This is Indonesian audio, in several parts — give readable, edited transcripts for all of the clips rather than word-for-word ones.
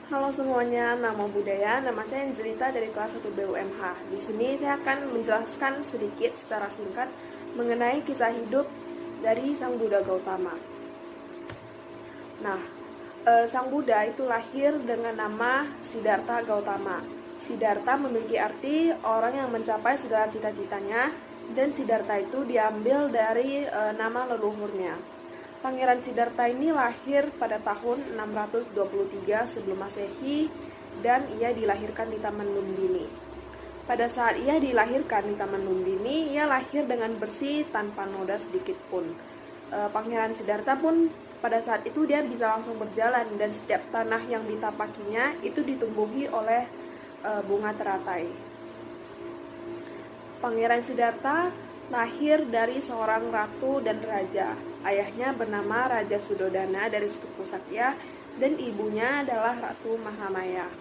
Halo semuanya, nama budaya, nama saya Angelita dari kelas 1 BUMH. Di sini saya akan menjelaskan sedikit secara singkat mengenai kisah hidup dari Sang Buddha Gautama. Nah, Sang Buddha itu lahir dengan nama Siddhartha Gautama. Siddhartha memiliki arti orang yang mencapai segala cita-citanya, dan Siddhartha itu diambil dari nama leluhurnya. Pangeran Siddhartha ini lahir pada tahun 623 sebelum Masehi dan ia dilahirkan di Taman Lumbini. Pada saat ia dilahirkan di Taman Lumbini, ia lahir dengan bersih tanpa noda sedikit pun. Pangeran Siddhartha pun pada saat itu dia bisa langsung berjalan dan setiap tanah yang ditapakinya itu ditumbuhi oleh bunga teratai. Pangeran Siddhartha lahir dari seorang ratu dan raja. Ayahnya bernama Raja Sudodana dari suku Sakya dan ibunya adalah Ratu Mahamaya.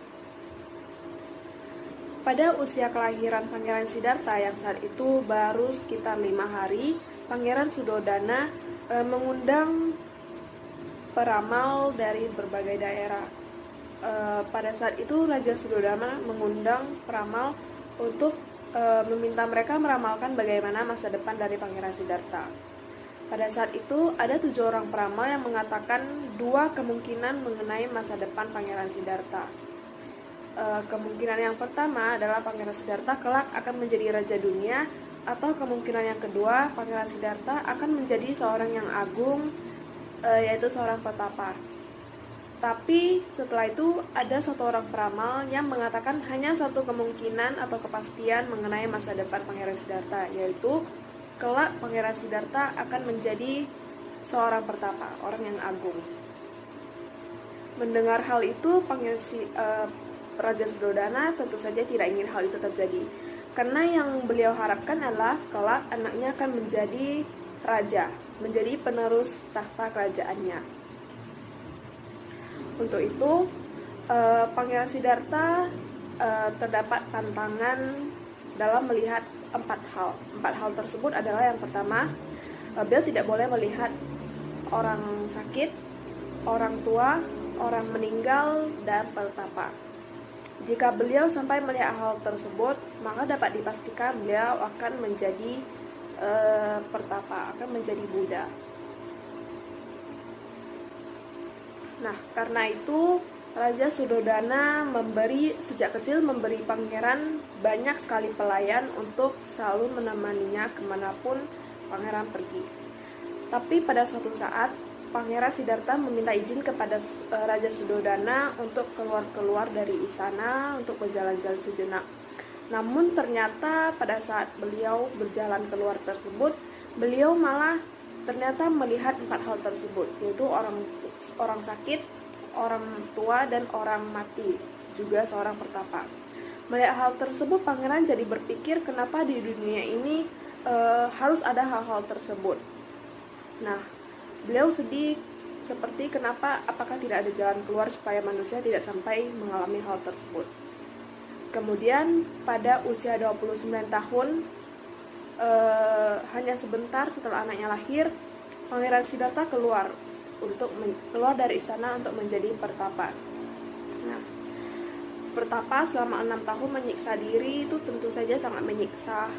Pada usia kelahiran Pangeran Siddhartha yang saat itu baru sekitar 5 hari, Pangeran Sudodana mengundang peramal dari berbagai daerah. Pada saat itu Raja Sudodana mengundang peramal untuk meminta mereka meramalkan bagaimana masa depan dari Pangeran Siddhartha. Pada saat itu ada 7 orang peramal yang mengatakan 2 kemungkinan mengenai masa depan Pangeran Siddhartha. Kemungkinan yang pertama adalah Pangeran Siddhartha kelak akan menjadi raja dunia, atau kemungkinan yang kedua Pangeran Siddhartha akan menjadi seorang yang agung, yaitu seorang petapa. Tapi setelah itu ada 1 orang peramal yang mengatakan hanya 1 kemungkinan atau kepastian mengenai masa depan Pangeran Siddhartha, yaitu kelak Pangeran Siddhartha akan menjadi seorang pertapa, orang yang agung. Mendengar hal itu, Raja Sudodana tentu saja tidak ingin hal itu terjadi, karena yang beliau harapkan adalah kelak anaknya akan menjadi raja, menjadi penerus tahta kerajaannya. Untuk itu, Pangeran Siddhartha terdapat tantangan dalam melihat 4 hal. 4 hal tersebut adalah yang pertama, beliau tidak boleh melihat orang sakit, orang tua, orang meninggal, dan pertapa. Jika beliau sampai melihat hal tersebut, maka dapat dipastikan beliau akan menjadi pertapa, akan menjadi Buddha. Nah, karena itu Raja Sudodana sejak kecil memberi pangeran banyak sekali pelayan untuk selalu menemaninya kemanapun pangeran pergi. Tapi pada suatu saat, Pangeran Siddhartha meminta izin kepada Raja Sudodana untuk keluar dari istana untuk berjalan-jalan sejenak. Namun ternyata pada saat beliau berjalan keluar tersebut, beliau malah ternyata melihat 4 hal tersebut, yaitu orang sakit, orang tua, dan orang mati, juga seorang pertapa. Melihat hal tersebut, pangeran jadi berpikir kenapa di dunia ini harus ada hal-hal tersebut. Nah, beliau sedih seperti apakah tidak ada jalan keluar supaya manusia tidak sampai mengalami hal tersebut. Kemudian pada usia 29 tahun, hanya sebentar setelah anaknya lahir, Pangeran Siddhartha keluar dari istana untuk menjadi pertapa. Nah, pertapa selama 6 tahun menyiksa diri itu tentu saja sangat menyiksa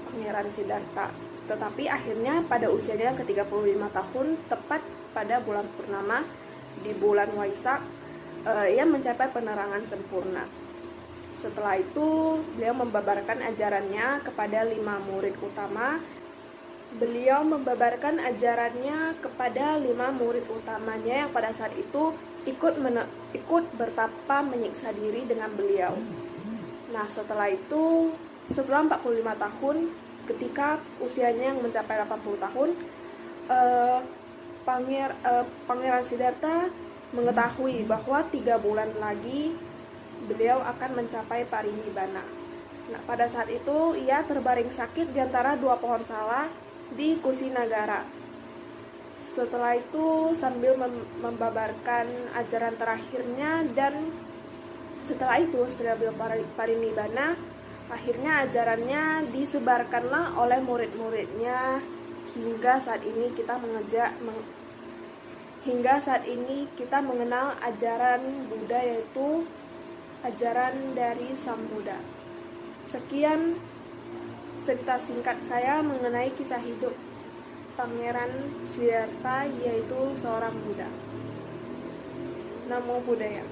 Pangeran Siddhartha. Tetapi akhirnya pada usianya yang ke-35 tahun, tepat pada bulan purnama di bulan Waisak, ia mencapai penerangan sempurna. Setelah itu, beliau membabarkan ajarannya kepada 5 murid utama. Beliau membabarkan ajarannya kepada 5 murid utamanya yang pada saat itu ikut bertapa menyiksa diri dengan beliau. Nah, setelah 45 tahun, ketika usianya yang mencapai 80 tahun, Pangeran Siddhartha mengetahui bahwa 3 bulan lagi beliau akan mencapai parinibbana. Nah, pada saat itu ia terbaring sakit di antara 2 pohon salak di Kusinagara. Setelah itu sambil membabarkan ajaran terakhirnya, dan setelah beliau parinibbana, akhirnya ajarannya disebarkanlah oleh murid-muridnya hingga saat ini kita hingga saat ini kita mengenal ajaran Buddha, yaitu ajaran dari Sang Buddha. Sekian cerita singkat saya mengenai kisah hidup Pangeran Siddhartha, yaitu seorang Buddha. Namo Buddhaya.